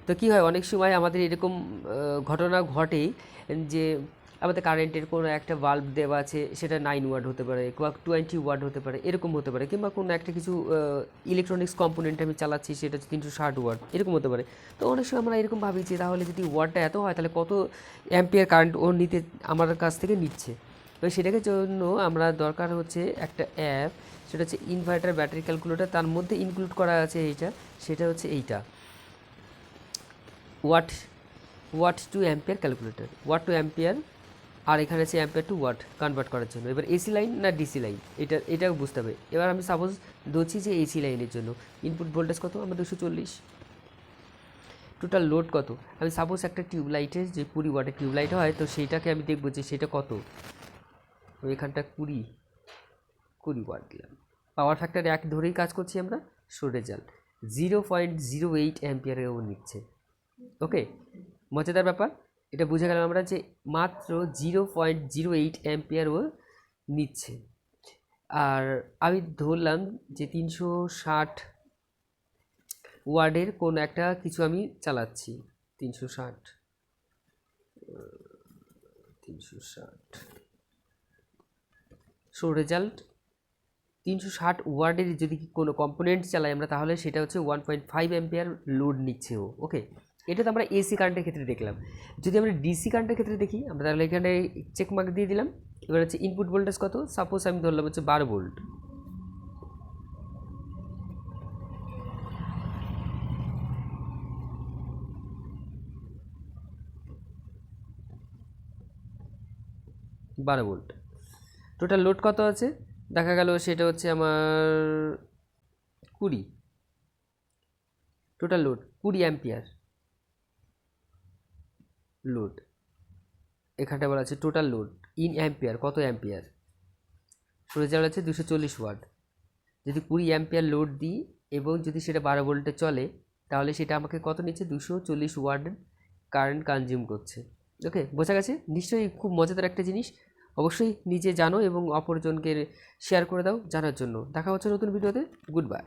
তো কী হয়, অনেক সময় আমাদের এরকম ঘটনা ঘটে যে আমাদের কারেন্টের কোনো একটা বাল্ব দেওয়া আছে, সেটা 9 ওয়াট হতে পারে বা 20 ওয়াট হতে পারে, এরকম হতে পারে, কিংবা কোনো একটা কিছু ইলেকট্রনিক্স কম্পোনেন্ট আমি চালাচ্ছি, সেটা হচ্ছে 360 ওয়াট, এরকম হতে পারে। তো অনেক সময় আমরা এরকম ভাবি যে তাহলে যদি ওয়াটটা এত হয় তাহলে কত অ্যাম্পিয়ার কারেন্ট ও নিতে আমার কাছ থেকে নিচ্ছে। তো সেটাকে জন্য আমরা দরকার হচ্ছে একটা অ্যাপ, সেটা হচ্ছে ইনভার্টার ব্যাটারি ক্যালকুলেটর। তার মধ্যে ইনক্লুড করা আছে এইটা, সেটা হচ্ছে এইটা, watt watt to ampere calculator, watt to ampere, আর এখানে আছে অ্যাম্পিয়ার টু ওয়াট কনভার্ট করার জন্য। এবার এসি লাইন না ডিসি লাইন, এটাও বুঝতে হবে। এবার আমি সাপোজ ধরছি যে এসি লাইনের জন্য ইনপুট ভোল্টেজ কত, আমার 240। টোটাল লোড কত, আমি সাপোজ একটা টিউবলাইটের যে 20 ওয়াটের টিউবলাইট হয়, তো সেইটাকে আমি দেখবো যে সেটা কত। তো এখানটা 20 ওয়াট দিলাম। পাওয়ার ফ্যাক্টর 1 ধরেই কাজ করছি আমরা। সো রেজাল্ট 0.08 অ্যাম্পিয়ারেও নিচ্ছে। ওকে, মজাদার ব্যাপার, এটা বুঝে গেলাম আমরা যে মাত্র 0.08 অ্যাম্পিয়ারও নিচ্ছে। আর আমি ধরলাম যে 360 ওয়ার্ডের কোন একটা কিছু আমি চালাচ্ছি, 360 সো রেজাল্ট 360 ওয়ার্ডের যদি কোনো কম্পোনেন্ট চালাই আমরা, তাহলে সেটা হচ্ছে 1.5 অ্যাম্পিয়ার লোড নিচ্ছে ও। ওকে, এটা তো আমরা এসি কারেন্টের ক্ষেত্রে দেখলাম। যদি আমরা ডিসি কারেন্টের ক্ষেত্রে দেখি, আমরা তাহলে এখানে চেক মার্ক দিয়ে দিলাম। এবার হচ্ছে ইনপুট ভোল্টেজ কত, সাপোজ আমি ধরলাম হচ্ছে 12 ভোল্ট। টোটাল লোড কত আছে, দেখা গেল সেটা হচ্ছে আমার 20। Total load 20 ampere load. এখানটা বলা আছে টোটাল লোড ইন অ্যাম্পিয়ার, কত অ্যাম্পিয়ার। রেজাল্ট আছে 240 ওয়াট। যদি 20 অ্যাম্পিয়ার লোড দিই এবং যদি সেটা 12 ভোল্টে চলে, তাহলে সেটা আমাকে কত নিচ্ছে, 240 ওয়াট কারেন্ট কনজিউম করছে। ওকে, বোঝা গেছে নিশ্চয়ই, খুব মজাদার একটা জিনিস। অবশ্যই নিজে জানো এবং অপরজনকে শেয়ার করে দাও জানার জন্য। দেখা হচ্ছে নতুন ভিডিওতে। Good bye.